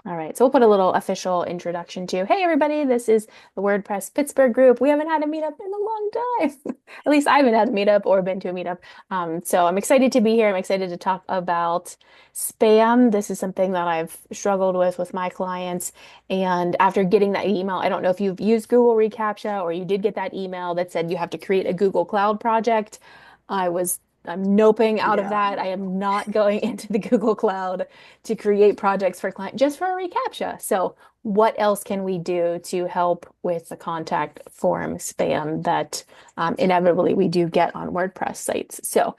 All right, so we'll put a little official introduction to, hey everybody, this is the WordPress Pittsburgh group. We haven't had a meetup in a long time. At least I haven't had a meetup or been to a meetup. So I'm excited to be here. I'm excited to talk about spam. This is something that I've struggled with my clients. And after getting that email, I don't know if you've used Google reCAPTCHA or you did get that email that said you have to create a Google Cloud project. I'm noping out of Yeah. that. I am not going into the Google Cloud to create projects for client just for a reCAPTCHA. So what else can we do to help with the contact form spam that inevitably we do get on WordPress sites? So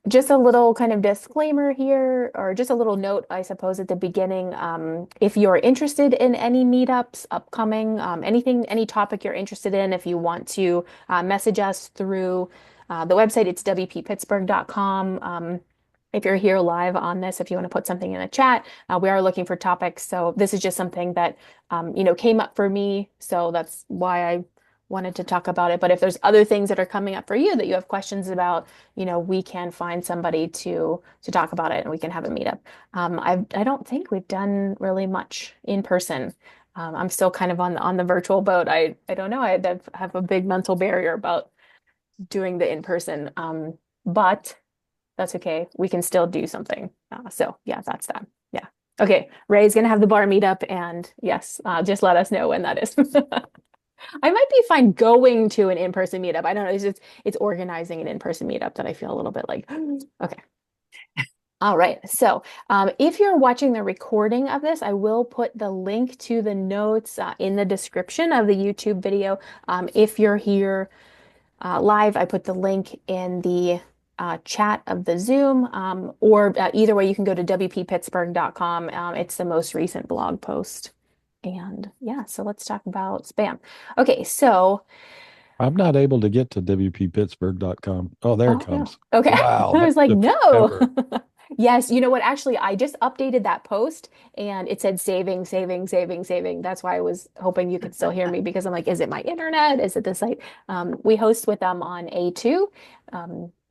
just a little kind of disclaimer here, or just a little note, I suppose, at the beginning. If you're interested in any meetups upcoming, anything, any topic you're interested in, if you want to message us through the website, it's wppittsburgh.com. If you're here live on this, if you want to put something in the chat, we are looking for topics. So this is just something that, came up for me. So that's why I wanted to talk about it. But if there's other things that are coming up for you that you have questions about, we can find somebody to talk about it and we can have a meetup. I don't think we've done really much in person. I'm still kind of on the virtual boat. I don't know. Have a big mental barrier about doing the in person. But that's okay. We can still do something. So yeah, that's that. Yeah. Okay. Ray's gonna have the bar meetup, and yes, just let us know when that is. I might be fine going to an in-person meetup. I don't know. It's organizing an in-person meetup that I feel a little bit like, okay. All right. So if you're watching the recording of this, I will put the link to the notes in the description of the YouTube video. If you're here live, I put the link in the chat of the Zoom, or either way, you can go to wppittsburgh.com. It's the most recent blog post. And yeah, so let's talk about spam. Okay, so, I'm not able to get to wppittsburgh.com. Oh, there it oh no. comes. Okay. Wow, I that was like, took no. forever. Yes, you know what? Actually, I just updated that post and it said saving, saving, saving, saving. That's why I was hoping you could still hear me because I'm like, is it my internet? Is it the site? We host with them on A2.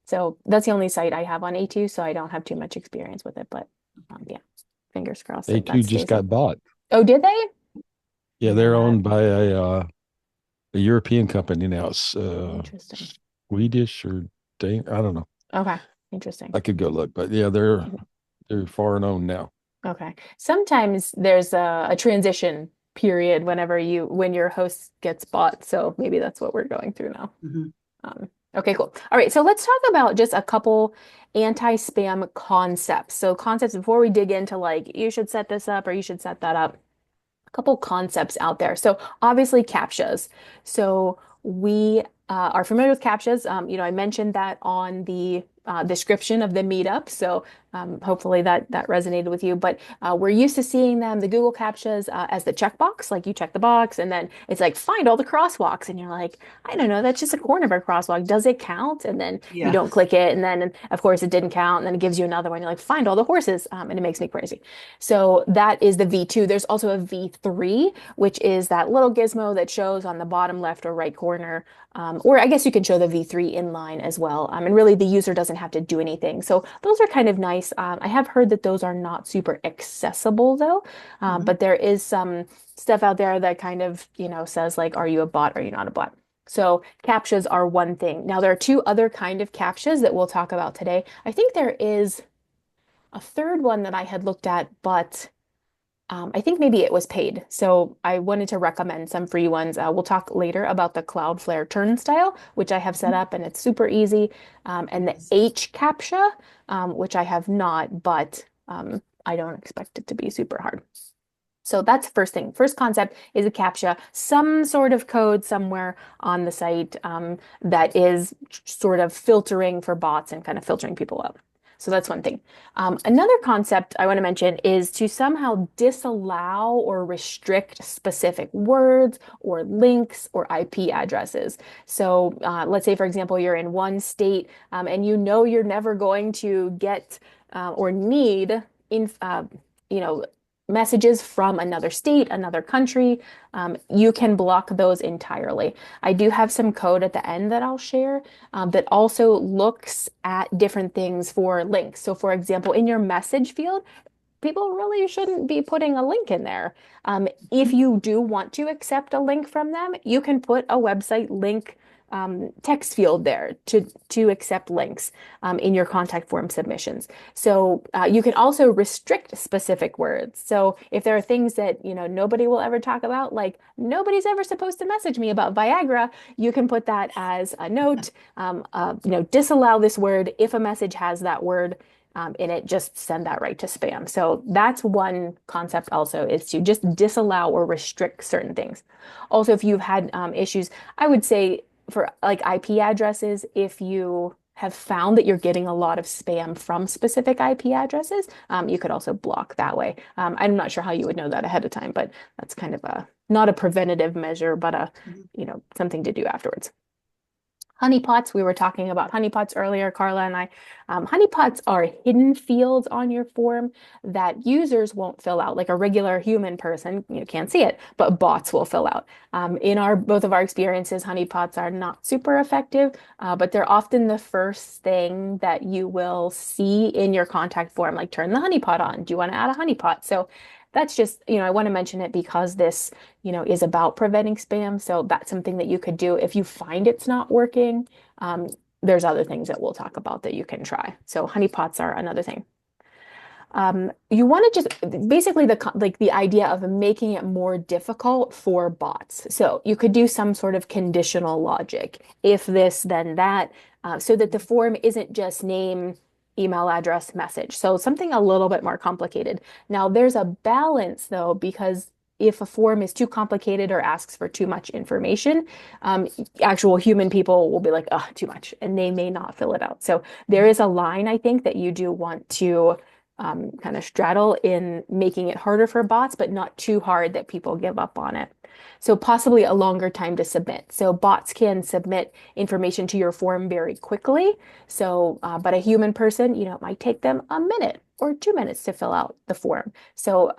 So that's the only site I have on A2, so I don't have too much experience with it. But yeah, fingers crossed that A2 that just stays up. got bought. Oh, did they? Yeah, they're Yeah, owned by a European company now. It's interesting. Swedish or Dane. I don't know. Okay, interesting. I could go look, but yeah, Mhm. they're foreign owned now. Okay. Sometimes there's a transition period when your host gets bought. So maybe that's what we're going through now. Mhm. Okay, cool. All right, so let's talk about just a couple anti-spam concepts. So concepts before we dig into like you should set this up or you should set that up. A couple concepts out there. So obviously CAPTCHAs. So we are familiar with CAPTCHAs. I mentioned that on the description of the meetup. So hopefully that resonated with you. But we're used to seeing them, the Google CAPTCHAs, as the checkbox. Like you check the box, and then it's like find all the crosswalks, and you're like, I don't know, that's just a corner of a crosswalk. Does it count? And then you Yeah. don't click it, and then of course it didn't count, and then it gives you another one. You're like, find all the horses, and it makes me crazy. So that is the V2. There's also a V3, which is that little gizmo that shows on the bottom left or right corner. Or I guess you can show the V3 inline as well. And really the user doesn't have to do anything. So those are kind of nice. I have heard that those are not super accessible though. Mhm. But there is some stuff out there that kind of, says like, are you a bot? Are you not a bot? So CAPTCHAs are one thing. Now there are two other kind of CAPTCHAs that we'll talk about today. I think there is a third one that I had looked at, but I think maybe it was paid. So I wanted to recommend some free ones. We'll talk later about the Cloudflare turnstile, which I have set up and it's super easy. And the H CAPTCHA, which I have not, but I don't expect it to be super hard. So that's the first thing. First concept is a CAPTCHA, some sort of code somewhere on the site that is sort of filtering for bots and kind of filtering people out. So that's one thing. Another concept I want to mention is to somehow disallow or restrict specific words or links or IP addresses. So let's say, for example, you're in one state and you know you're never going to get or need in, you know, messages from another state, another country, you can block those entirely. I do have some code at the end that I'll share that also looks at different things for links. So, for example, in your message field, people really shouldn't be putting a link in there. If you do want to accept a link from them, you can put a website link text field there to accept links in your contact form submissions. So you can also restrict specific words. So if there are things that nobody will ever talk about, like nobody's ever supposed to message me about Viagra, you can put that as a note. Disallow this word if a message has that word in it, just send that right to spam. So that's one concept also, is to just disallow or restrict certain things. Also, if you've had issues, I would say for like IP addresses, if you have found that you're getting a lot of spam from specific IP addresses, you could also block that way. I'm not sure how you would know that ahead of time, but that's kind of a not a preventative measure, but something to do afterwards. Honeypots, we were talking about honeypots earlier, Carla and I. Honeypots are hidden fields on your form that users won't fill out. Like a regular human person, you can't see it, but bots will fill out. In our both of our experiences, honeypots are not super effective, but they're often the first thing that you will see in your contact form, like turn the honeypot on. Do you want to add a honeypot? So that's just, I want to mention it because this is about preventing spam. So that's something that you could do if you find it's not working. Um, there's other things that we'll talk about that you can try. So honeypots are another thing. You want to just basically the idea of making it more difficult for bots. So you could do some sort of conditional logic, if this, then that, so that the form isn't just name, email address, message. So something a little bit more complicated. Now there's a balance though, because if a form is too complicated or asks for too much information, actual human people will be like, oh, too much, and they may not fill it out. So there is a line, I think, that you do want to kind of straddle in making it harder for bots, but not too hard that people give up on it. So possibly a longer time to submit. So bots can submit information to your form very quickly. So, but a human person, it might take them a minute or 2 minutes to fill out the form. So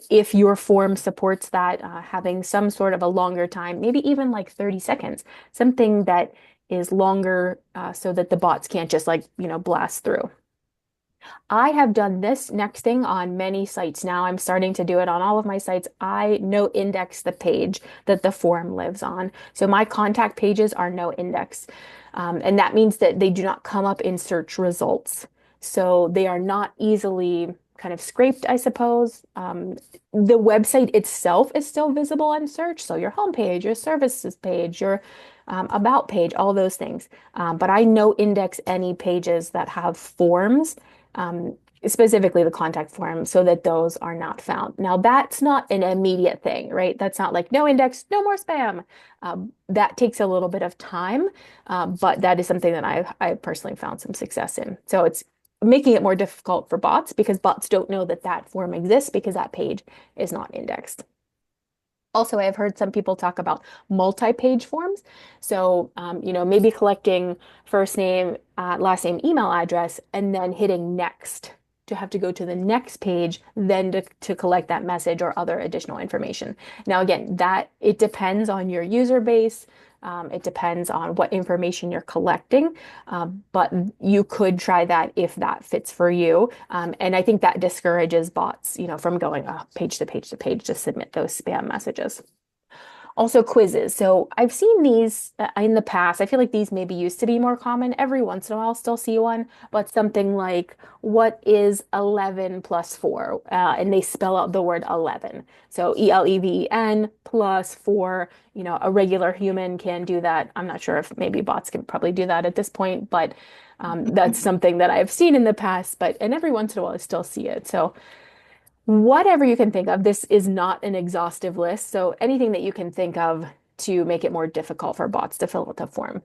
if your form supports that, having some sort of a longer time, maybe even like 30 seconds, something that is longer so that the bots can't just blast through. I have done this next thing on many sites now. I'm starting to do it on all of my sites. I no index the page that the form lives on. So my contact pages are no index. And that means that they do not come up in search results. So they are not easily kind of scraped, I suppose. The website itself is still visible on search. So your homepage, your services page, your about page, all those things. But I no index any pages that have forms, specifically the contact form, so that those are not found. Now, that's not an immediate thing, right? That's not like no index, no more spam. That takes a little bit of time, but that is something that I personally found some success in. So it's making it more difficult for bots because bots don't know that that form exists because that page is not indexed. Also, I've heard some people talk about multi-page forms. So, maybe collecting first name, last name, email address, and then hitting next to have to go to the next page, then to collect that message or other additional information. Now, again, that it depends on your user base. It depends on what information you're collecting, but you could try that if that fits for you. And I think that discourages bots, from going page to page to page to submit those spam messages. Also quizzes. So I've seen these in the past. I feel like these maybe used to be more common. Every once in a while, I'll still see one, but something like, what is 11 plus 4? And they spell out the word 11. So ELEVEN plus 4. A regular human can do that. I'm not sure if maybe bots can probably do that at this point, but that's something that I've seen in the past. And every once in a while, I still see it. So whatever you can think of, this is not an exhaustive list. So anything that you can think of to make it more difficult for bots to fill out the form.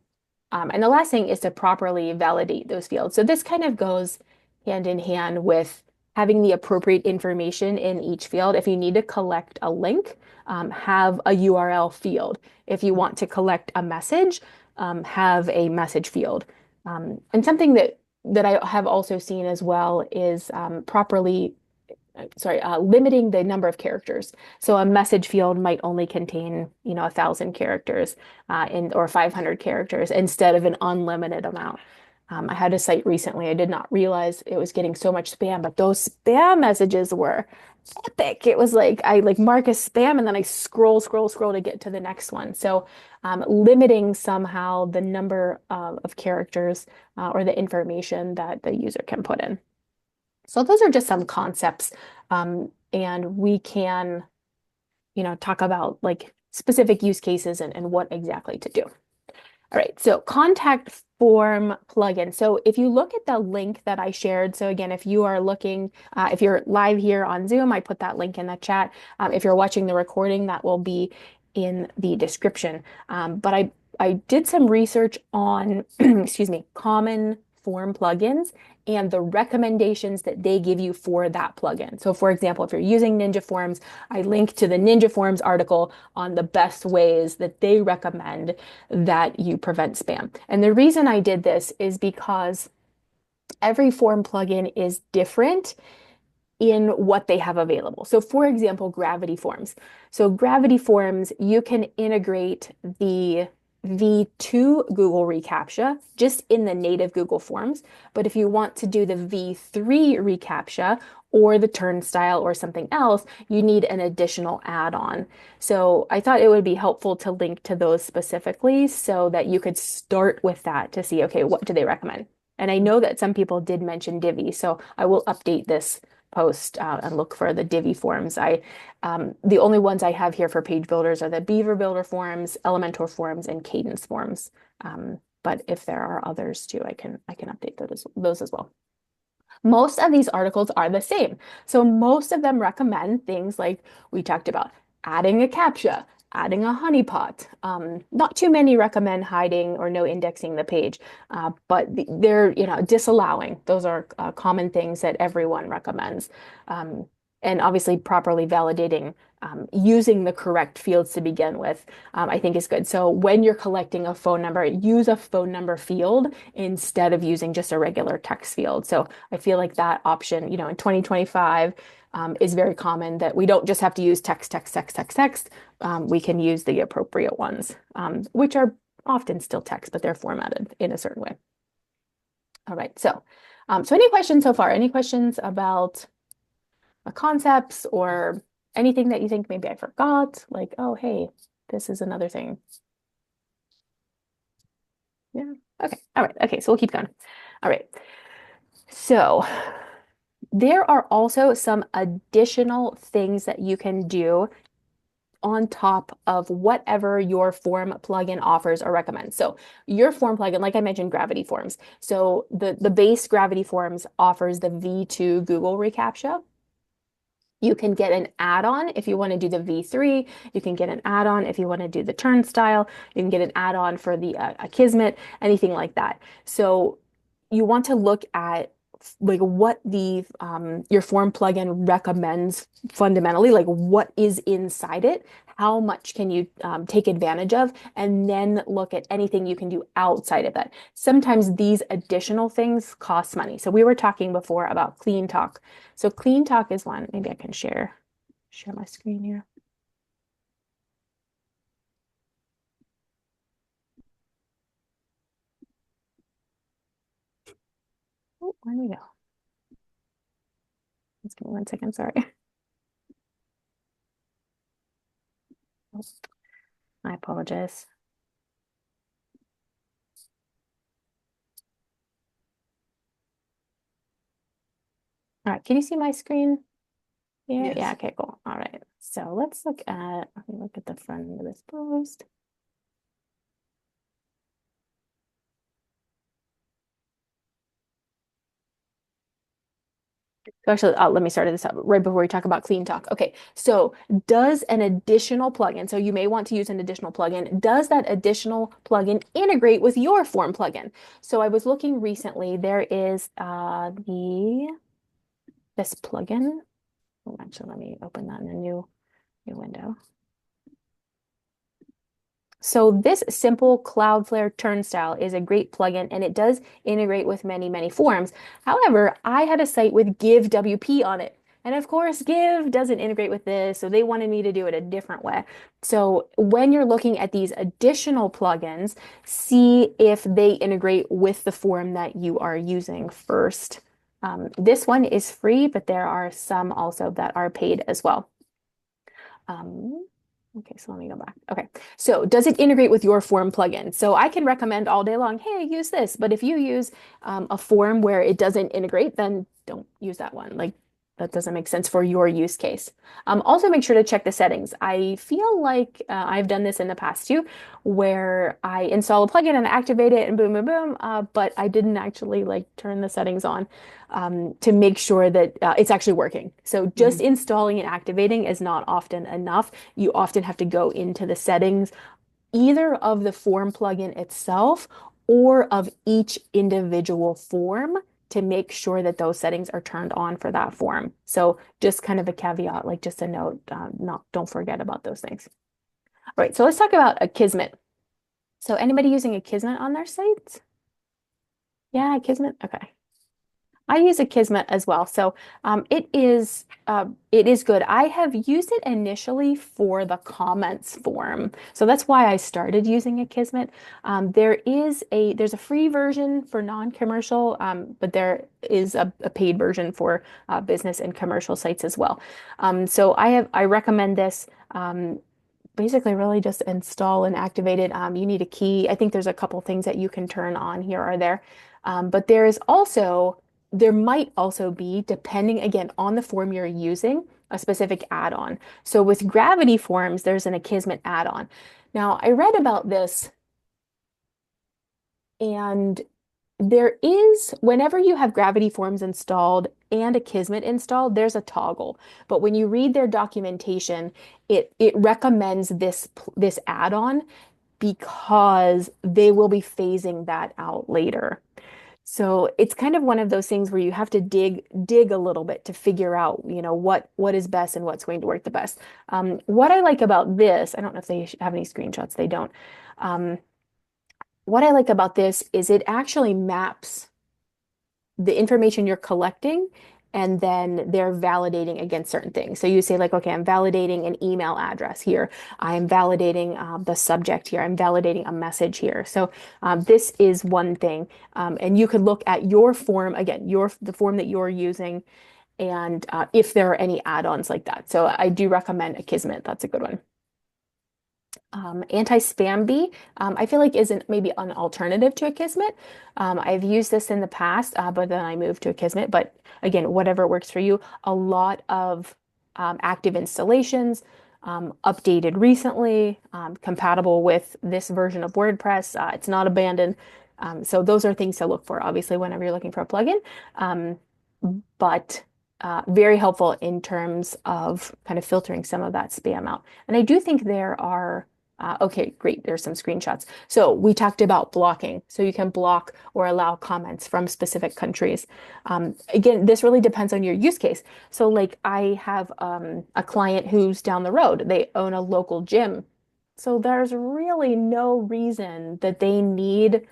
And the last thing is to properly validate those fields. So this kind of goes hand in hand with having the appropriate information in each field. If you need to collect a link, have a URL field. If you want to collect a message, have a message field. And something that I have also seen as well is limiting the number of characters. So a message field might only contain, 1,000 characters or 500 characters instead of an unlimited amount. I had a site recently. I did not realize it was getting so much spam, but those spam messages were epic. It was like I like mark as spam and then I scroll to get to the next one. So limiting somehow the number of characters or the information that the user can put in. So those are just some concepts. And we can, talk about like specific use cases and what exactly to do. All right, so contact form plugin. So if you look at the link that I shared, so again, if you are looking, if you're live here on Zoom, I put that link in the chat. If you're watching the recording, that will be in the description. But I did some research on, excuse me, common form plugins and the recommendations that they give you for that plugin. So for example, if you're using Ninja Forms, I linked to the Ninja Forms article on the best ways that they recommend that you prevent spam. And the reason I did this is because every form plugin is different in what they have available. So for example, Gravity Forms. So Gravity Forms, you can integrate the V2 Google reCAPTCHA just in the native Google Forms. But if you want to do the V3 reCAPTCHA or the turnstile or something else, you need an additional add-on. So I thought it would be helpful to link to those specifically so that you could start with that to see, okay, what do they recommend? And I know that some people did mention Divi, so I will update this post and look for the Divi forms. The only ones I have here for page builders are the Beaver Builder forms, Elementor forms, and Cadence forms. But if there are others too, I can update those as well. Most of these articles are the same. So most of them recommend things like we talked about, adding a CAPTCHA, adding a honeypot. Not too many recommend hiding or no indexing the page, but they're, disallowing. Those are common things that everyone recommends. And obviously properly validating using the correct fields to begin with, I think is good. So when you're collecting a phone number, use a phone number field instead of using just a regular text field. So I feel like that option, in 2025, is very common that we don't just have to use text, text, text, text, text. We can use the appropriate ones, which are often still text, but they're formatted in a certain way. All right, so any questions so far? Any questions about the concepts or anything that you think maybe I forgot? Like, oh, hey, this is another thing. Yeah, okay, all right, okay, so we'll keep going. All right, so there are also some additional things that you can do on top of whatever your form plugin offers or recommends. So your form plugin, like I mentioned, Gravity Forms. So the base Gravity Forms offers the V2 Google reCAPTCHA. You can get an add-on if you want to do the V3. You can get an add-on if you want to do the turnstile. You can get an add-on for the Akismet, anything like that. So you want to look at like what the your form plugin recommends fundamentally, like what is inside it, how much can you take advantage of, and then look at anything you can do outside of that. Sometimes these additional things cost money. So we were talking before about Clean Talk. So Clean Talk is one. Maybe I can share my screen here. Oh, where do we go? Just give me 1 second, sorry. I apologize. All right, can you see my screen? Yeah, Yes. yeah, okay, cool. All right. So let me look at the front end of this post. So actually, let me start this up right before we talk about Clean Talk. Okay, so does an additional plugin, so you may want to use an additional plugin, does that additional plugin integrate with your form plugin? So I was looking recently, there is this plugin. Oh, actually, let me open that in a new window. So this simple Cloudflare turnstile is a great plugin and it does integrate with many, many forms. However, I had a site with Give WP on it And of course, Give doesn't integrate with this, so they wanted me to do it a different way. So when you're looking at these additional plugins, see if they integrate with the form that you are using first. This one is free, but there are some also that are paid as well. Um, okay, so let me go back. Okay, so does it integrate with your form plugin? So I can recommend all day long, hey, use this. But if you use a form where it doesn't integrate, then don't use that one. Like that doesn't make sense for your use case. Also, make sure to check the settings. I feel like I've done this in the past too, where I install a plugin and activate it and boom, boom, boom, but I didn't actually like turn the settings on to make sure that it's actually working. So just Mhm. installing and activating is not often enough. You often have to go into the settings, either of the form plugin itself or of each individual form to make sure that those settings are turned on for that form. So just kind of a caveat, like just a note, not don't forget about those things. All right, so let's talk about Akismet. So anybody using Akismet on their sites? Yeah, Akismet. Okay. I use Akismet as well. So it is good. I have used it initially for the comments form. So that's why I started using Akismet. There's a free version for non-commercial, but there is a paid version for business and commercial sites as well. So I recommend this. Basically really just install and activate it. You need a key. I think there's a couple things that you can turn on here or there. But there might also be, depending again on the form you're using, a specific add-on. So with Gravity Forms, there's an Akismet add-on. Now, I read about this and there is, whenever you have Gravity Forms installed and Akismet installed, there's a toggle. But when you read their documentation, it recommends this add-on because they will be phasing that out later. So it's kind of one of those things where you have to dig a little bit to figure out, what is best and what's going to work the best. What I like about this, I don't know if they have any screenshots, they don't. Um, what I like about this is it actually maps the information you're collecting and then they're validating against certain things. So you say like, okay, I'm validating an email address here. I'm validating the subject here. I'm validating a message here. So this is one thing. And you could look at your form, again, the form that you're using and if there are any add-ons like that. So I do recommend Akismet. That's a good one. Anti-spam bee, I feel like isn't maybe an alternative to Akismet. I've used this in the past, but then I moved to Akismet. But again, whatever works for you. A lot of active installations, updated recently, compatible with this version of WordPress. It's not abandoned. So those are things to look for, obviously, whenever you're looking for a plugin. Um, but very helpful in terms of kind of filtering some of that spam out. And I do think there are okay, great. There's some screenshots. So we talked about blocking. So you can block or allow comments from specific countries. Again, this really depends on your use case. So like I have a client who's down the road. They own a local gym. So there's really no reason that they need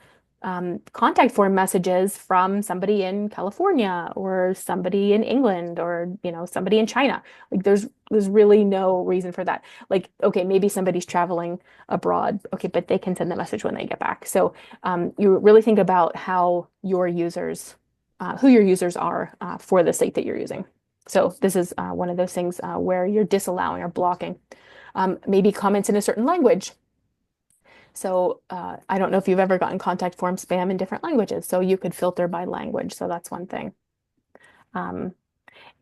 contact form messages from somebody in California or somebody in England or somebody in China. Like there's really no reason for that. Like okay, maybe somebody's traveling abroad. Okay, but they can send the message when they get back. So you really think about how your users, who your users are for the site that you're using. So this is one of those things where you're disallowing or blocking. Maybe comments in a certain language. So I don't know if you've ever gotten contact form spam in different languages. So you could filter by language. So that's one thing. Um,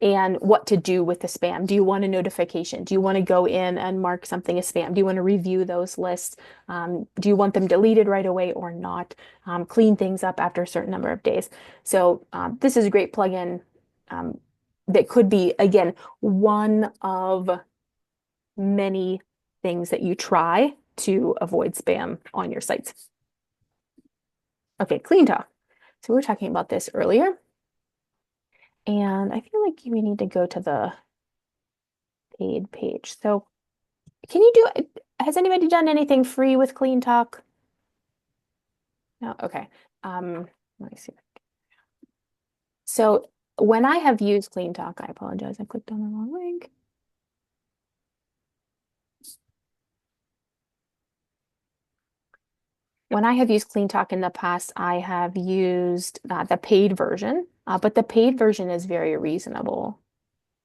and what to do with the spam. Do you want a notification? Do you want to go in and mark something as spam? Do you want to review those lists? Do you want them deleted right away or not? Clean things up after a certain number of days. So this is a great plugin that could be, again, one of many things that you try to avoid spam on your sites. Okay, clean talk. So we were talking about this earlier, and I feel like we need to go to the paid page. So can you do, has anybody done anything free with Clean Talk? No, okay. Let me see. So When I have used Clean Talk, I apologize, I clicked on the wrong link. When I have used Clean Talk in the past, I have used the paid version, but the paid version is very reasonable.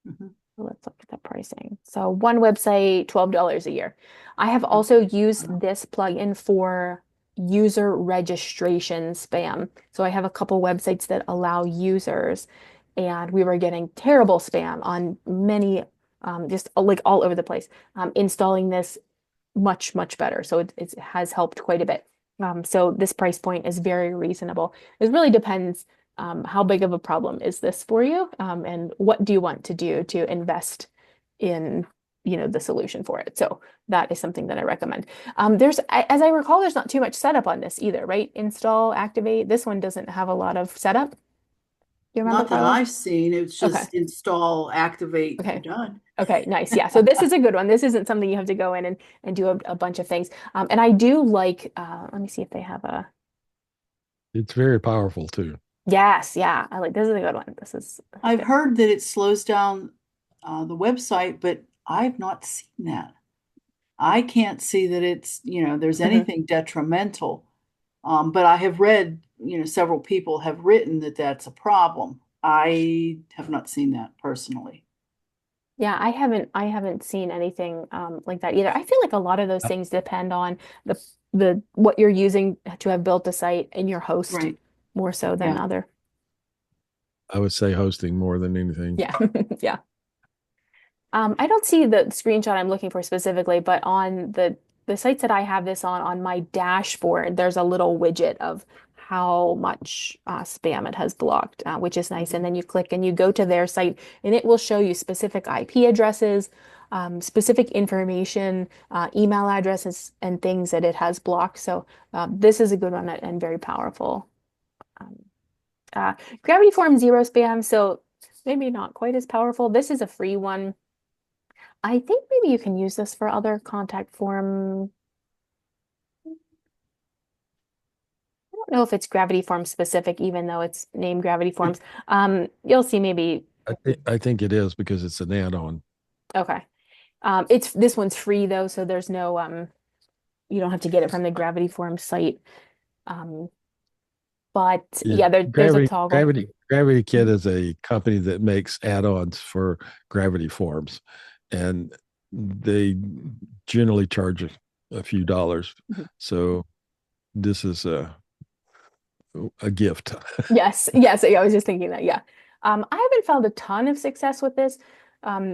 Mhm. Let's look at the pricing. So one website, $12 a year. I have also Okay. used this plugin for user registration spam. So I have a couple websites that allow users, and we were getting terrible spam on many, just like all over the place. Installing this much, much better. So it has helped quite a bit. So this price point is very reasonable. It really depends how big of a problem is this for you, and what do you want to do to invest in, the solution for it. So that is something that I recommend. As I recall, there's not too much setup on this either, right? Install, activate. This one doesn't have a lot of setup. Do you remember, Not that Carla? I've seen. It's Okay. just install, activate, Okay. done. Okay, nice. Yeah. So this is a good one. This isn't something you have to go in and do a bunch of things. And I do like, let me see if they have a, It's very powerful too. yes, yeah. This is a good one. This is I've good. heard that it slows down the website, but I've not seen that. I can't see that there's Mhm. anything detrimental. But I have read, several people have written that that's a problem. I have not seen that personally. Yeah, I haven't seen anything like that either. I feel like a lot of those things depend on the what you're using to have built the site and your host Right. more so than Yeah. other. I would say hosting more than anything. Yeah. Yeah. I don't see the screenshot I'm looking for specifically, but on the sites that I have this on my dashboard, there's a little widget of how much spam it has blocked, which is nice. And Mhm. then you click and you go to their site, and it will show you specific IP addresses, specific information, email addresses, and things that it has blocked. So this is a good one and very powerful. Um, Gravity Form Zero Spam, so maybe not quite as powerful. This is a free one. I think maybe you can use this for other contact form. I don't know if it's gravity form specific, even though it's named gravity forms. You'll see maybe, I think it is because it's an add-on. okay. It's this one's free though, so there's no you don't have to get it from the gravity form site. Um, but Yeah, yeah, there's a toggle. Gravity Kit Mhm. is a company that makes add-ons for Gravity Forms, and they generally charge a few dollars. Mhm. So this is a gift. Yes, yes, yeah, I was just thinking that, yeah. I haven't found a ton of success with this.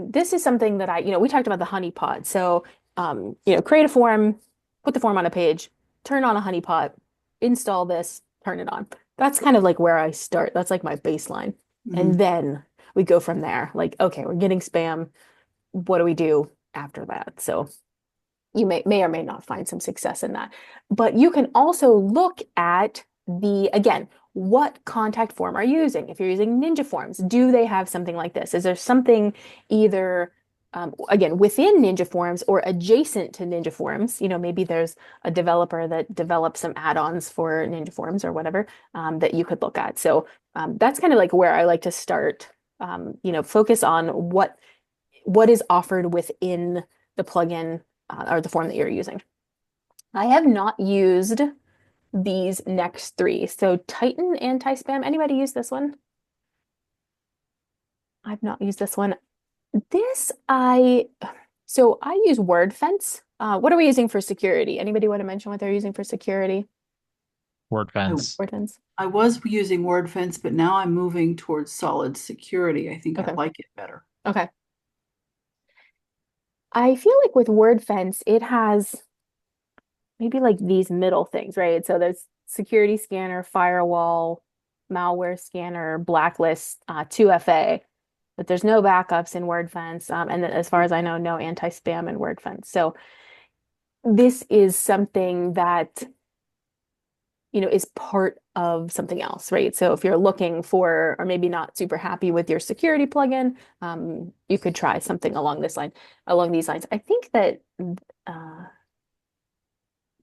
This is something that we talked about the honeypot. So, create a form, put the form on a page, turn on a honeypot, install this, turn it on. That's kind of like where I start. That's like my baseline. And Mhm. then we go from there. Like, okay, we're getting spam. What do we do after that? So you may or may not find some success in that. But you can also look at again, what contact form are you using? If you're using Ninja Forms, do they have something like this? Is there something either, again, within Ninja Forms or adjacent to Ninja Forms? Maybe there's a developer that develops some add-ons for Ninja Forms or whatever, that you could look at. So that's kind of like where I like to start. Focus on what is offered within the plugin, or the form that you're using. I have not used these next three. So Titan anti-spam. Anybody use this one? I've not used this one. This I so I use WordFence. What are we using for security? Anybody want to mention what they're using for security? I, WordFence. WordFence. I was using WordFence, but now I'm moving towards solid security. I think I Okay. like it better. Okay. I feel like with WordFence, it has maybe like these middle things, right? So there's security scanner, firewall, malware scanner, blacklist, 2FA, but there's no backups in WordFence. And then as far as I know, no anti-spam in WordFence. So this is something that, is part of something else, right? So if you're looking for, or maybe not super happy with your security plugin, you could try something along these lines. I think that,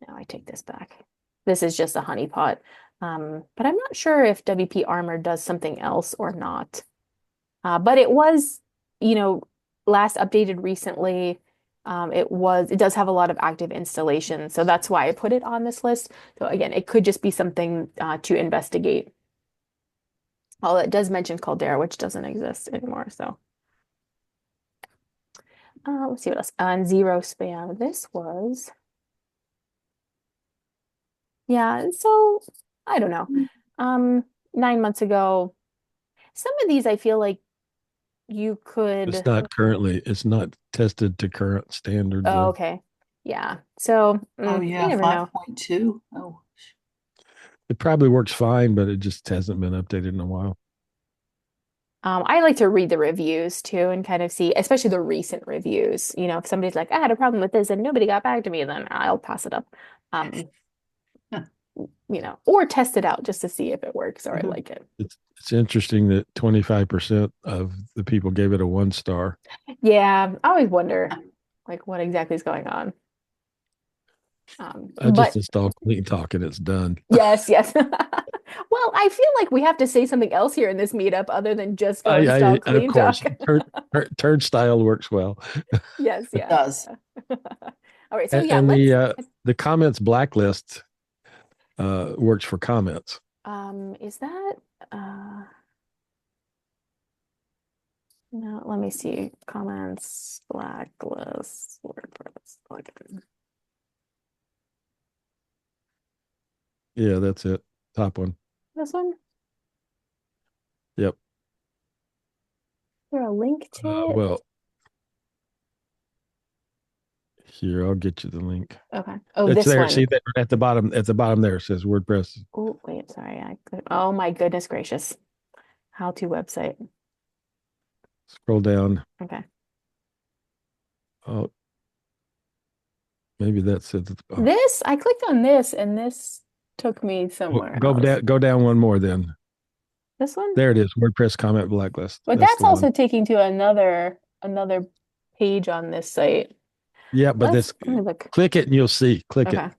no, I take this back. This is just a honeypot. But I'm not sure if WP Armor does something else or not. But it was, you know, last updated recently. It does have a lot of active installations, so that's why I put it on this list. So again, it could just be something to investigate. Although it does mention Caldera, which doesn't exist anymore. So let's see what else. On zero spam, this was, yeah. So I don't know. Um, 9 months ago, some of these I feel like you It's could. not currently, it's not tested to current standards Oh, though. okay. Yeah. So Oh you yeah, never know. 5.2. Oh, It probably works fine, but it just hasn't been updated in a while. I like to read the reviews too and kind of see, especially the recent reviews. You know, if somebody's like, I had a problem with this and nobody got back to me, then I'll pass it up. Um, or test it out just to see if it works or I like it. It's interesting that 25% of the people gave it a 1 star. Yeah, I always wonder like what exactly is going on. I just But installed Clean Talk and it's done. yes, yes. Well, I feel like we have to say something else here in this meetup other than just go install Of Clean course, Talk. turnstile works well, Yes, it yeah. does. All right, so yeah, and let's the comments blacklist works for comments. is that no, let me see. Comments, blacklist, WordPress plugin. Yeah, that's it. Top one. This one? Is Yep. there a link to it? Well, here I'll get you the link. Okay. Oh, It's this there. one. See that at the bottom. At the bottom there it says WordPress. Oh, wait, sorry. Oh my goodness gracious. How to website. Scroll down. Okay. Oh, maybe that's it. Oh, This, I clicked on this and this took me somewhere go else. down. Go down one more. Then This one? there it is. WordPress comment blacklist. But That's that's the one. also taking to another page on this site. Yeah, but this Let me look. click it and you'll see. Click it. Okay.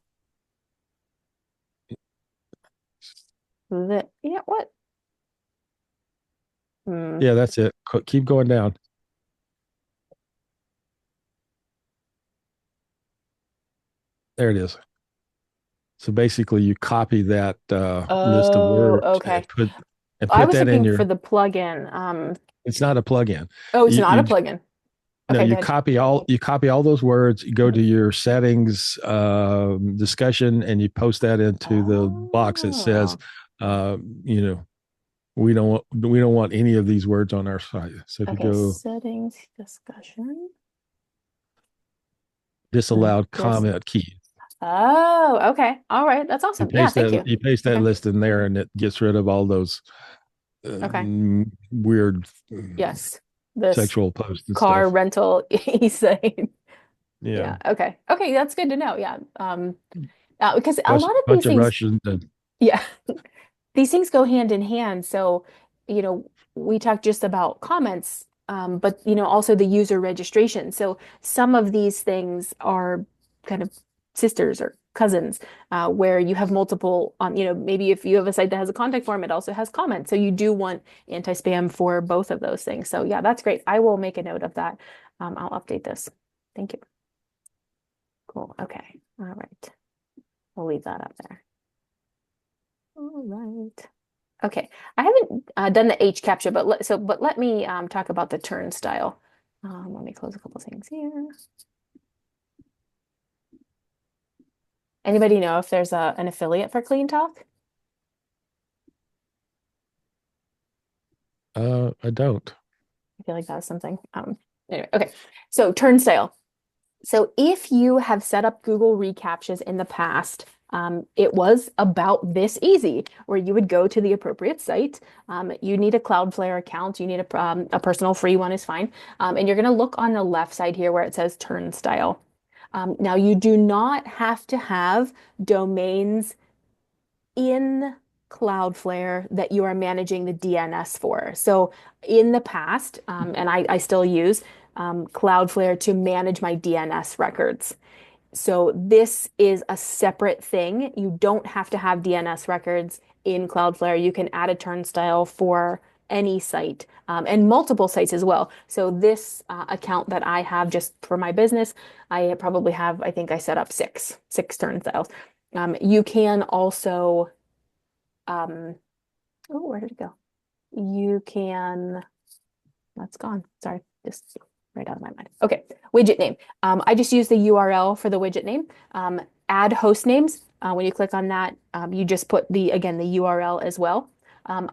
Yeah, what? Hmm. Yeah, that's it. Keep going down. There it is. So basically, you copy that list of Oh, words okay. and I put was that in looking for your. the plugin. It's not a plugin. Oh, it's not a You plugin. no, Okay, good. you copy all those words. You go Mhm. to your settings discussion, and you post that into the box that says, Oh, uh, you know, we don't want any of these words on our site. So if you okay. go Settings discussion. disallowed This. comment key, Oh, okay. All right. That's awesome. Yeah, thank you. you paste that Okay. list in there, and it gets rid of all those Okay. weird Yes. This sexual posts and car stuff. rental e-sign. Yeah, Yeah. Okay. Okay. That's good to know. Yeah. Because a lot of these bunch of things, Russians and yeah, these things go hand in hand. So, we talked just about comments, but also the user registration. So some of these things are kind of sisters or cousins, where you have multiple on, maybe if you have a site that has a contact form, it also has comments. So you do want anti-spam for both of those things. So yeah, that's great. I will make a note of that. I'll update this. Thank you. Cool. Okay. All right. We'll leave that up there. All right. Okay, I haven't done the reCAPTCHA, but let me talk about the turnstile. Let me close a couple things here. Anybody know if there's an affiliate for Clean Talk? I don't. I feel like that was something. Anyway, okay. So turnstile. So if you have set up Google reCAPTCHAs in the past, it was about this easy, where you would go to the appropriate site. You need a Cloudflare account. You need a personal free one is fine. And you're going to look on the left side here where it says turnstile. Now, you do not have to have domains in Cloudflare that you are managing the DNS for. So in the past, and I still use Cloudflare to manage my DNS records. So this is a separate thing. You don't have to have DNS records in Cloudflare. You can add a turnstile for any site and multiple sites as well. So this account that I have just for my business, I probably have, I think I set up six turnstiles. You can also, oh, where did it go? You can, that's gone. Sorry, just right out of my mind. Okay, widget name. I just use the URL for the widget name. Add host names. When you click on that, you just put again, the URL as well.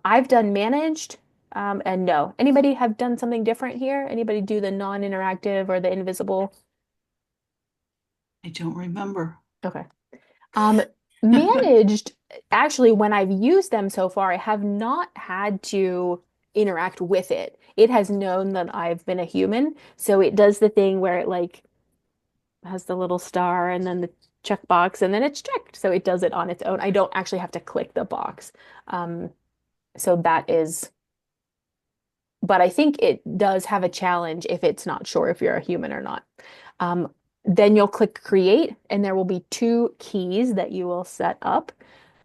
I've done managed and no. Anybody have done something different here? Anybody do the non-interactive or the invisible? I don't remember. Okay. Um, Managed, actually, when I've used them so far, I have not had to interact with it. It has known that I've been a human, so it does the thing where it like has the little star and then the checkbox, and then it's checked. So it does it on its own. I don't actually have to click the box. Um, so that is, but I think it does have a challenge if it's not sure if you're a human or not. Um, then you'll click create, and there will be two keys that you will set up,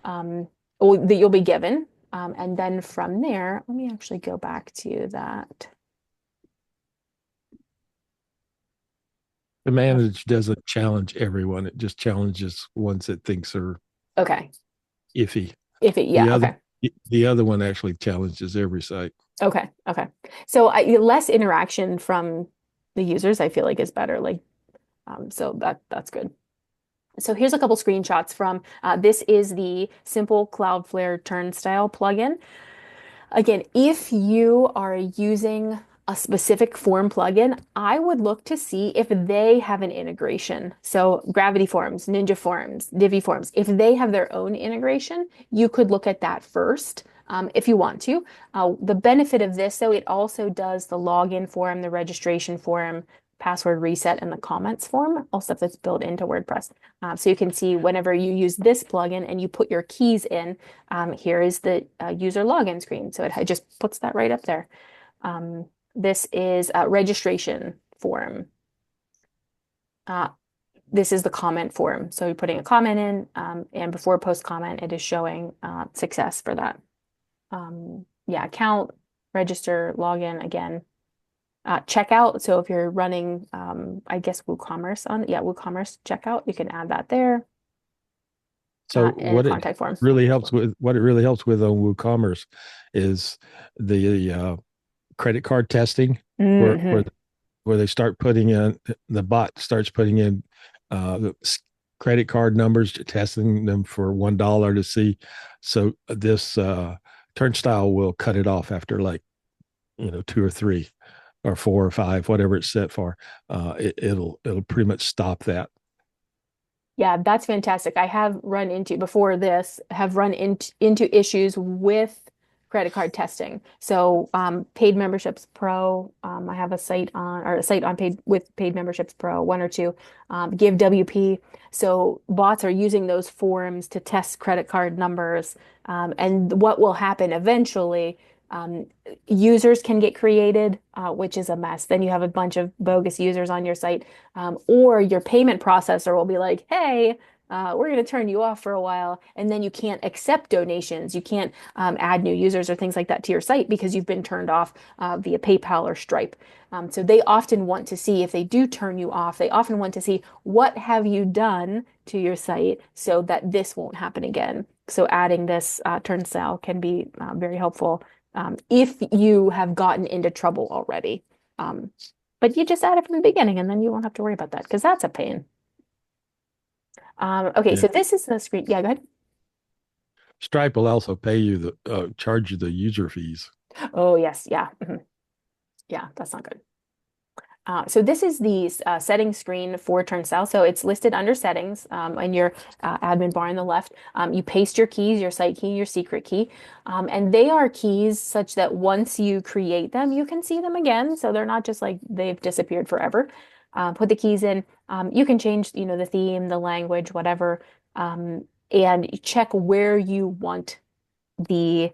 or that you'll be given. And then from there, let me actually go back to that. The manage doesn't challenge everyone. It just challenges ones that thinks are Okay. iffy. If it, The yeah, other okay. the other one actually challenges every site. Okay. Okay. So less interaction from the users, I feel like is better. Like, so that's good. So here's a couple screenshots from this is the simple Cloudflare turnstile plugin. Again, if you are using a specific form plugin, I would look to see if they have an integration. So Gravity Forms, Ninja Forms, Divi Forms, if they have their own integration, you could look at that first. If you want to. The benefit of this, though, it also does the login form, the registration form, password reset, and the comments form, all stuff that's built into WordPress. So you can see whenever you use this plugin and you put your keys in, here is the user login screen. So it just puts that right up there. This is a registration form. This is the comment form. So you're putting a comment in, and before post comment, it is showing success for that. Yeah, account, register, login again. Checkout. So if you're running, I guess WooCommerce WooCommerce checkout, you can add that there. So In a what it contact form. really helps with what it really helps with on WooCommerce is the credit card testing where Hmm. where they start putting in the bot starts putting in the credit card numbers, testing them for $1 to see. So this turnstile will cut it off after like two or three or four or five, whatever it's set for. It'll pretty much stop that. Yeah, that's fantastic. I have run into before this, have run into issues with credit card testing. So paid memberships pro, I have a site on paid with paid memberships pro, one or two, give WP. So bots are using those forms to test credit card numbers. And what will happen eventually, um, users can get created, which is a mess. Then you have a bunch of bogus users on your site, or your payment processor will be like, hey, we're going to turn you off for a while. And then you can't accept donations. You can't add new users or things like that to your site because you've been turned off via PayPal or Stripe. So they often want to see, if they do turn you off, they often want to see what have you done to your site so that this won't happen again. So adding this turnstile can be very helpful if you have gotten into trouble already. But you just add it from the beginning and then you won't have to worry about that because that's a pain. Okay, Yeah. so this is the screen. Yeah, go ahead. Stripe will also pay you charge you the user fees. Oh, yes. Yeah. Yeah, that's not good. So this is the settings screen for Turnstile. So it's listed under settings in your admin bar on the left. You paste your keys, your site key, your secret key, and they are keys such that once you create them, you can see them again. So they're not just like they've disappeared forever. Put the keys in. You can change, the theme, the language, whatever, and check where you want the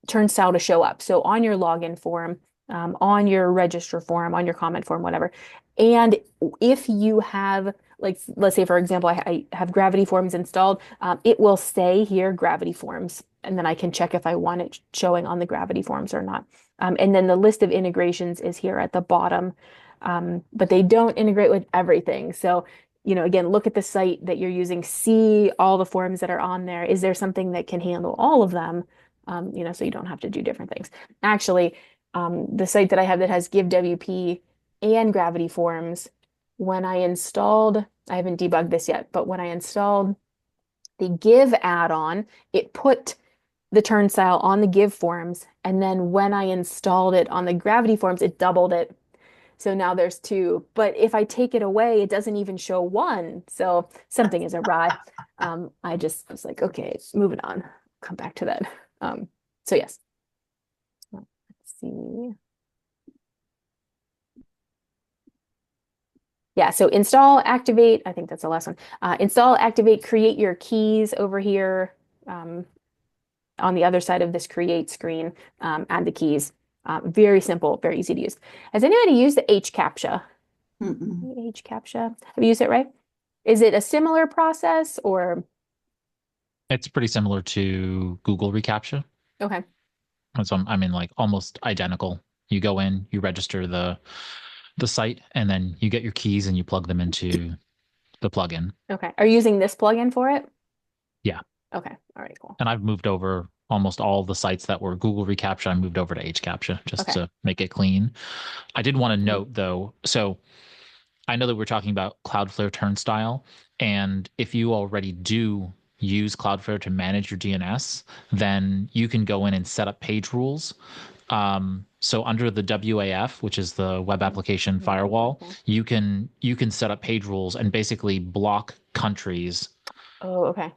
turnstile to show up. So on your login form, on your register form, on your comment form, whatever. And if you have like let's say for example, I have Gravity Forms installed. It will say here Gravity Forms, and then I can check if I want it showing on the Gravity Forms or not. And then the list of integrations is here at the bottom, but they don't integrate with everything. So, again, look at the site that you're using, see all the forms that are on there. Is there something that can handle all of them? So you don't have to do different things. Actually, the site that I have that has GiveWP and Gravity Forms, when I installed, I haven't debugged this yet, but when I installed the Give add-on, it put the turnstile on the Give forms, and then when I installed it on the Gravity Forms, it doubled it. So now there's two, but if I take it away, it doesn't even show one. So something is awry. I just was like, okay, moving on. Come back to that. So yes. Let's see. Yeah, so install, activate, I think that's the last one. Install, activate, create your keys over here on the other side of this create screen, add the keys. Very simple, very easy to use. Has anybody used the HCAPTCHA? HCAPTCHA. Have you used it, right? Is it a similar process or? It's pretty similar to Google reCAPTCHA. Okay. So I mean, like almost identical. You go in, you register the site, and then you get your keys and you plug them into the plugin. Okay. Are you using this plugin for it? Yeah. Okay. All right, cool. And I've moved over almost all the sites that were Google reCAPTCHA. I moved over to HCAPTCHA just to make it clean. I did want to note though, so I know that we're talking about Cloudflare Turnstile, and if you already do use Cloudflare to manage your DNS, then you can go in and set up page rules. So under the WAF, which is the web application firewall, you can set up page rules and basically block countries. Oh, okay.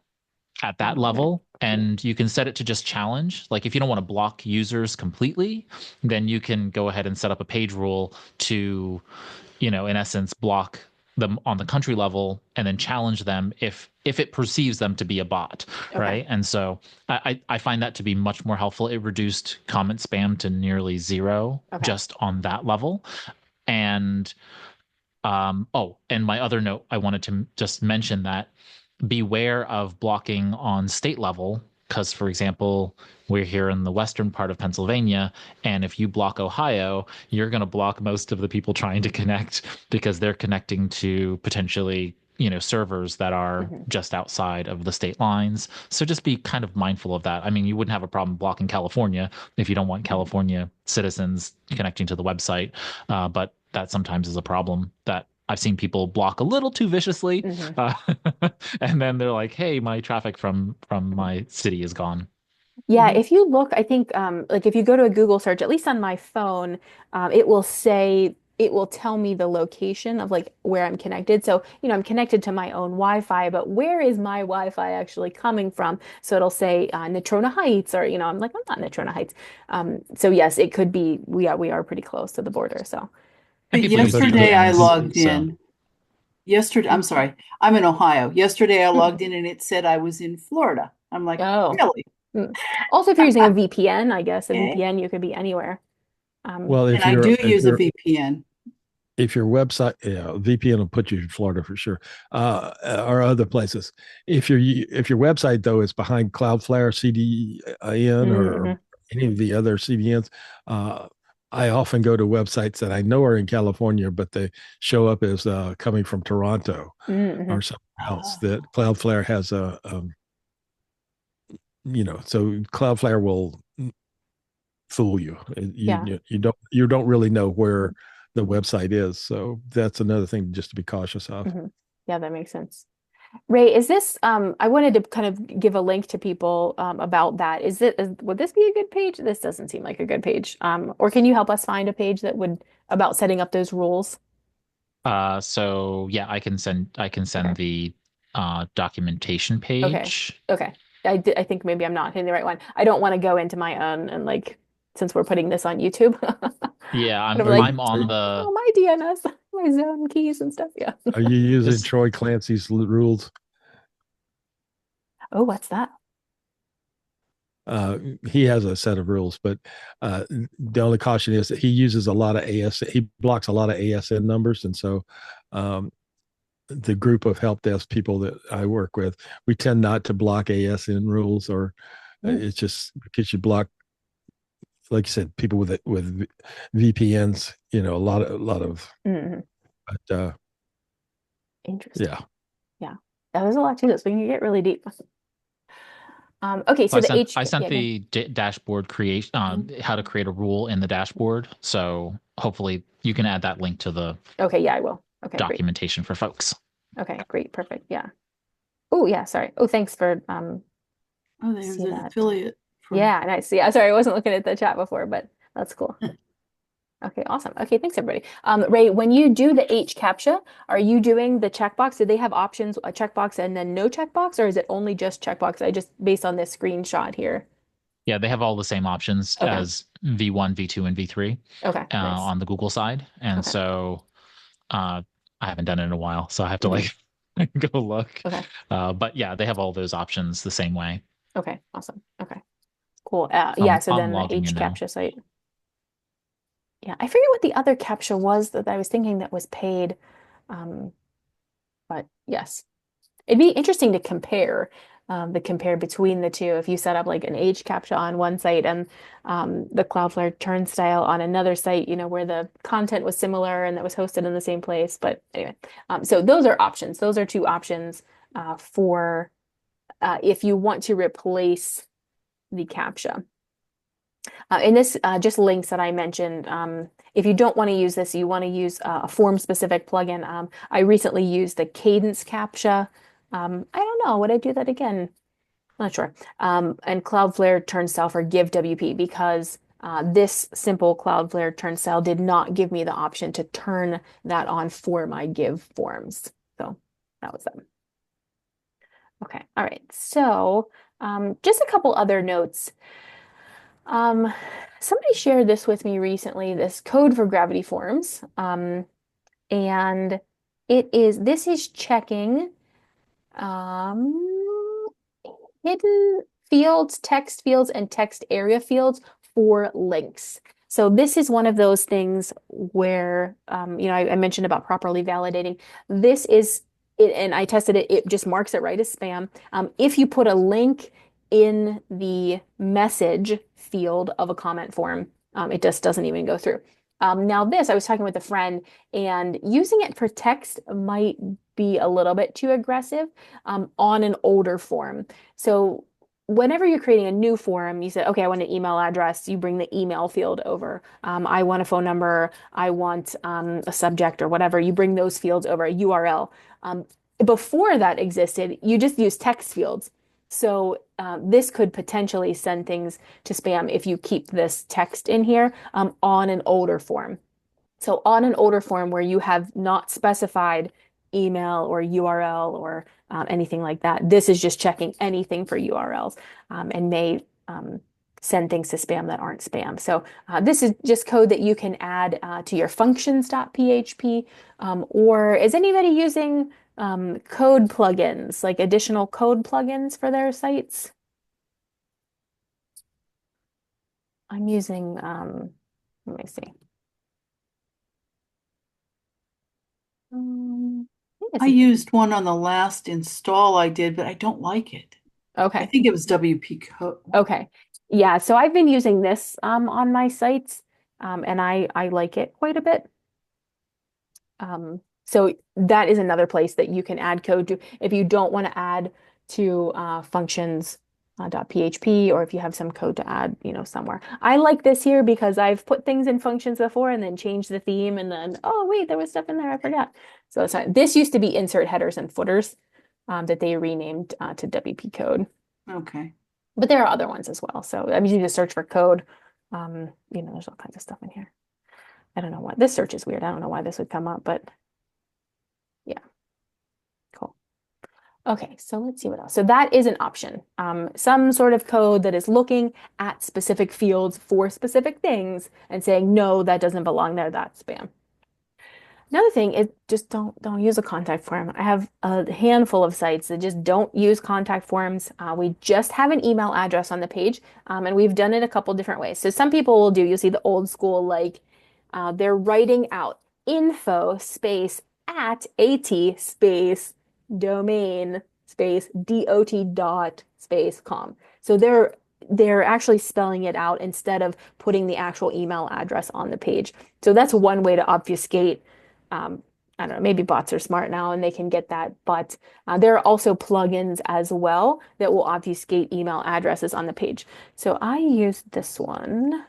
At that level, and you can set it to just challenge. Like if you don't want to block users completely, then you can go ahead and set up a page rule to, in essence, block them on the country level and then challenge them if it perceives them to be a bot, right? And so I find that to be much more helpful. It reduced comment spam to nearly zero just on that level. And and my other note, I wanted to just mention that beware of blocking on state level, because, for example, we're here in the western part of Pennsylvania, and if you block Ohio, you're going to block most of the people trying to connect because they're connecting to potentially, servers that are just outside of the state lines. So just be kind of mindful of that. I mean, you wouldn't have a problem blocking California if you don't want California citizens connecting to the website, but that sometimes is a problem that I've seen people block a little too viciously, and then they're like, "Hey, my traffic from my city is gone." Yeah, if you look, I think like if you go to a Google search, at least on my phone, it will tell me the location of like where I'm connected. So, I'm connected to my own Wi-Fi, but where is my Wi-Fi actually coming from? So it'll say Natrona Heights, or I'm like, I'm not in Natrona Heights. So yes, it could be we are pretty close to the border. So. But yesterday I logged in. Yesterday, I'm sorry, I'm in Ohio. Yesterday I logged in and it said I was in Florida. I'm like, really? Also, if you're using a VPN, I guess a VPN, you could be anywhere. Well, if I do use a VPN. If your website, VPN will put you in Florida for sure, or other places. If your website though is behind Cloudflare CDN or any of the other CDNs, I often go to websites that I know are in California, but they show up as coming from Toronto or somewhere else. That Cloudflare has so Cloudflare will fool you. You don't really know where the website is. So that's another thing just to be cautious of. Yeah, that makes sense. Ray, is this, I wanted to kind of give a link to people about that. Would this be a good page? This doesn't seem like a good page. Or can you help us find a page that about setting up those rules? So yeah, I can send the documentation page. Okay. I think maybe I'm not hitting the right one. I don't want to go into my own and like, since we're putting this on YouTube. Yeah, I'm on the my DNS, my zone keys and stuff. Yeah. Are you using Troy Clancy's rules? Oh, what's that? He has a set of rules, but the only caution is that he uses a lot of he blocks a lot of ASN numbers, and so the group of help desk people that I work with, we tend not to block ASN rules, or it's just because you block, like you said, people with VPNs, a lot of, but Interesting. yeah. Yeah. That was a lot to this. We can get really deep. Okay, so I sent the dashboard create how to create a rule in the dashboard. So hopefully you can add that link to the yeah, I will. Okay, documentation for folks. Okay, great, perfect. Yeah. Oh, yeah, sorry. Oh, thanks for there's an affiliate. Yeah, nice. Yeah, sorry, I wasn't looking at the chat before, but that's cool. Okay, awesome. Okay, thanks everybody. Ray, when you do the reCAPTCHA, are you doing the checkbox? Do they have options, a checkbox and then no checkbox, or is it only just checkbox? I just based on this screenshot here. Yeah, they have all the same options as V1, V2, and V3 nice. on the Google side. And so I haven't done it in a while, so I have to like go look. But yeah, they have all those options the same way. Okay, awesome. Okay, cool. Yeah, so then the reCAPTCHA site. Yeah, I forget what the other CAPTCHA was that I was thinking that was paid. But yes, it'd be interesting to compare between the two. If you set up like an reCAPTCHA on one site and the Cloudflare turnstile on another site, where the content was similar and that was hosted in the same place. But anyway, so those are options. Those are two options for if you want to replace the CAPTCHA. And this just links that I mentioned. If you don't want to use this, you want to use a form-specific plugin. I recently used the Cadence CAPTCHA. I don't know, would I do that again? Not sure. And Cloudflare turnstile for Give WP, because this simple Cloudflare turnstile did not give me the option to turn that on for my Give forms. So that was them. Okay, all right. So just a couple other notes. Somebody shared this with me recently, this code for Gravity Forms. And this is checking hidden fields, text fields, and text area fields for links. So this is one of those things where, I mentioned about properly validating. This is it, and I tested it. It just marks it right as spam. If you put a link in the message field of a comment form, it just doesn't even go through. Now this, I was talking with a friend, and using it for text might be a little bit too aggressive on an older form. So whenever you're creating a new form, you say, okay, I want an email address. You bring the email field over. I want a phone number. I want a subject or whatever. You bring those fields over, a URL. Before that existed, you just use text fields. So this could potentially send things to spam if you keep this text in here on an older form. So on an older form where you have not specified email or URL or anything like that, this is just checking anything for URLs and may send things to spam that aren't spam. So this is just code that you can add to your functions.php. Or is anybody using code plugins, like additional code plugins for their sites? I'm using, let me see. I used one on the last install I did, but I don't like it. Okay. I think it was WP Code. Okay. Yeah, so I've been using this on my sites, and I like it quite a bit. So that is another place that you can add code to if you don't want to add to functions.php, or if you have some code to add, somewhere. I like this here because I've put things in functions before and then changed the theme, and then, oh wait, there was stuff in there I forgot. So this used to be insert headers and footers that they renamed to WP Code. Okay. But there are other ones as well. So I'm using to search for code. There's all kinds of stuff in here. I don't know why this search is weird. I don't know why this would come up, but yeah, cool. Okay, so let's see what else. So that is an option. Some sort of code that is looking at specific fields for specific things and saying, no, that doesn't belong there. That's spam. Another thing is just don't use a contact form. I have a handful of sites that just don't use contact forms. We just have an email address on the page, and we've done it a couple different ways. So some people will do, you'll see the old school, like they're writing out info space at at space domain space dot space com. So they're actually spelling it out instead of putting the actual email address on the page. So that's one way to obfuscate. I don't know, maybe bots are smart now and they can get that, but there are also plugins as well that will obfuscate email addresses on the page. So I use this one.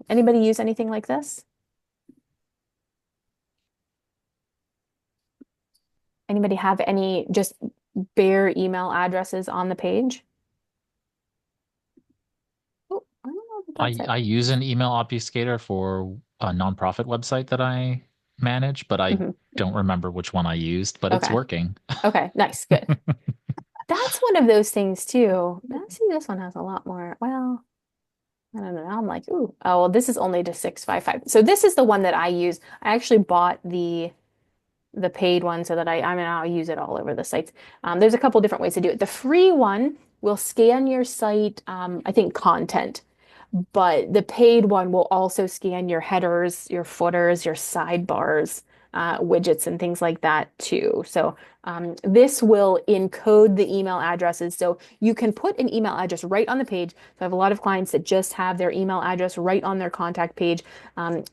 Anybody use anything like this? Anybody have any just bare email addresses on the page? Oh, I don't know if that's it. I use an email obfuscator for a nonprofit website that I manage, but I don't remember which one I used, but it's working. Okay, nice, good. That's one of those things too. Let's see, this one has a lot more. Well, I don't know. Now I'm like, ooh, oh, well, this is only to 655. So this is the one that I use. I actually bought the paid one so that I mean, I'll use it all over the sites. There's a couple different ways to do it. The free one will scan your site, I think content, but the paid one will also scan your headers, your footers, your sidebars, widgets, and things like that too. So this will encode the email addresses. So you can put an email address right on the page. So I have a lot of clients that just have their email address right on their contact page.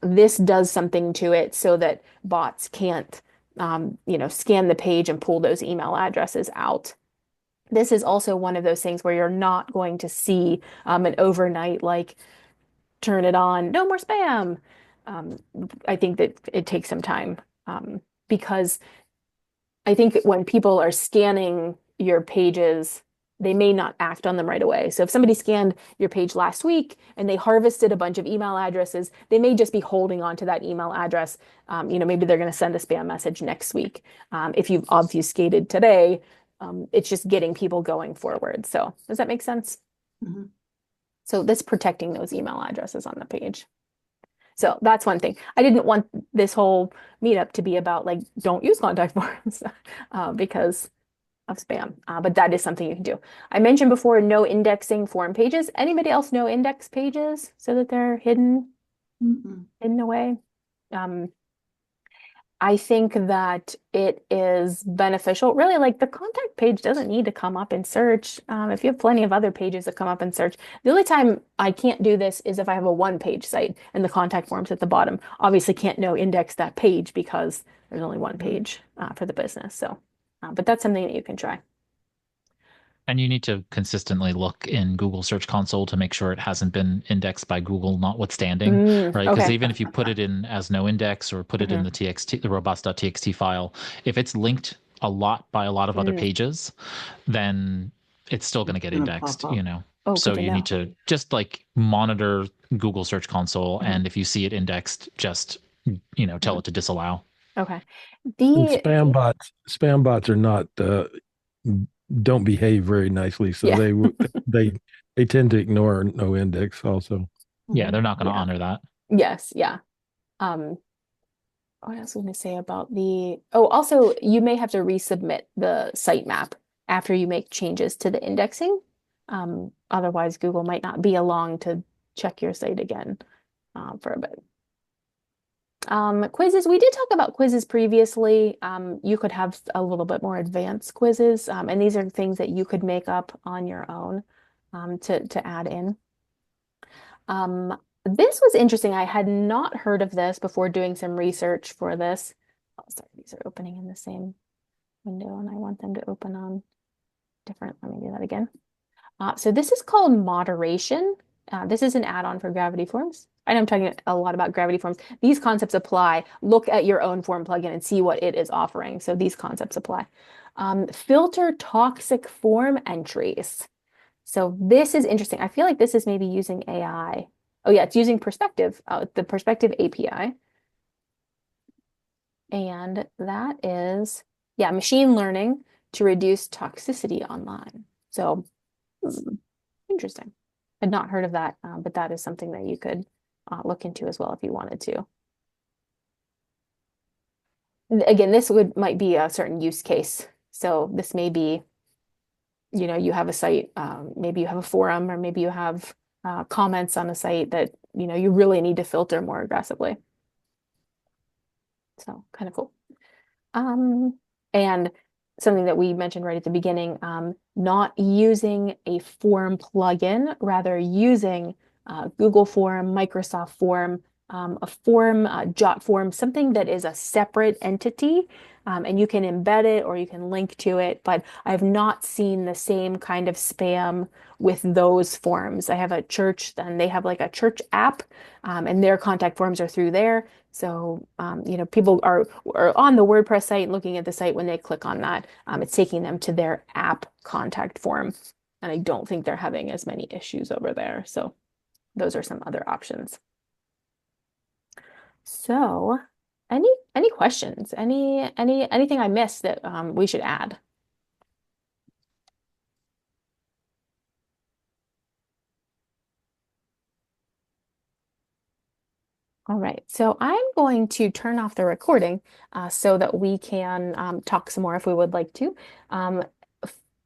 This does something to it so that bots can't scan the page and pull those email addresses out. This is also one of those things where you're not going to see an overnight, like, turn it on, no more spam. I think that it takes some time because I think when people are scanning your pages, they may not act on them right away. So if somebody scanned your page last week and they harvested a bunch of email addresses, they may just be holding on to that email address. Maybe they're going to send a spam message next week. If you've obfuscated today, it's just getting people going forward. So does that make sense? Mm-hmm. So that's protecting those email addresses on the page. So that's one thing. I didn't want this whole meetup to be about like, don't use contact forms because of spam, but that is something you can do. I mentioned before, no indexing form pages. Anybody else know index pages so that they're hidden away? I think that it is beneficial. Really, like the contact page doesn't need to come up in search. If you have plenty of other pages that come up in search, the only time I can't do this is if I have a one-page site and the contact form's at the bottom. Obviously, can't no index that page because there's only one page for the business. So, but that's something that you can try. And you need to consistently look in Google Search Console to make sure it hasn't been indexed by Google notwithstanding, right? Because even if you put it in as no index or put it in the robust.txt file, if it's linked a lot by a lot of other pages, then it's still going to get indexed, so you need to just like monitor Google Search Console, and if you see it indexed, just tell it to disallow. Okay. Spam bots are not don't behave very nicely, so they tend to ignore no index also. Yeah, they're not going to honor that. Yes, yeah. What else was I going to say about also you may have to resubmit the sitemap after you make changes to the indexing. Otherwise Google might not be along to check your site again for a bit. Quizzes. We did talk about quizzes previously. You could have a little bit more advanced quizzes, and these are things that you could make up on your own to add in. This was interesting. I had not heard of this before doing some research for this. Oh, sorry, these are opening in the same window, and I want them to open on different. Let me do that again. So this is called moderation. This is an add-on for Gravity Forms. I know I'm talking a lot about Gravity Forms. These concepts apply. Look at your own form plugin and see what it is offering. So these concepts apply. Filter toxic form entries. So this is interesting. I feel like this is maybe using AI. Oh yeah, it's using Perspective, the Perspective API. And that is, machine learning to reduce toxicity online. So interesting. I'd not heard of that, but that is something that you could look into as well if you wanted to. Again, this might be a certain use case. So this may be, you have a site, maybe you have a forum, or maybe you have comments on a site that, you really need to filter more aggressively. So kind of cool. And something that we mentioned right at the beginning, not using a form plugin, rather using Google Form, Microsoft Form, a form, Jot form, something that is a separate entity, and you can embed it or you can link to it. But I have not seen the same kind of spam with those forms. I have a church, and they have like a church app, and their contact forms are through there. So, people are on the WordPress site looking at the site. When they click on that, it's taking them to their app contact form. And I don't think they're having as many issues over there. So those are some other options. So any questions? Anything I missed that we should add? All right, so I'm going to turn off the recording so that we can talk some more if we would like to.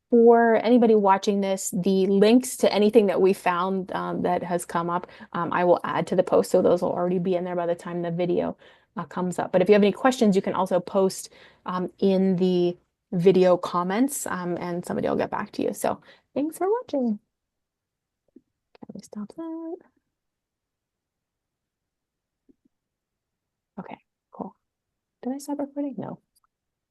For anybody watching this, the links to anything that we found that has come up, I will add to the post, so those will already be in there by the time the video comes up. But if you have any questions, you can also post in the video comments, and somebody will get back to you. So thanks for watching. Can we stop that? Okay, cool. Did I stop recording? No.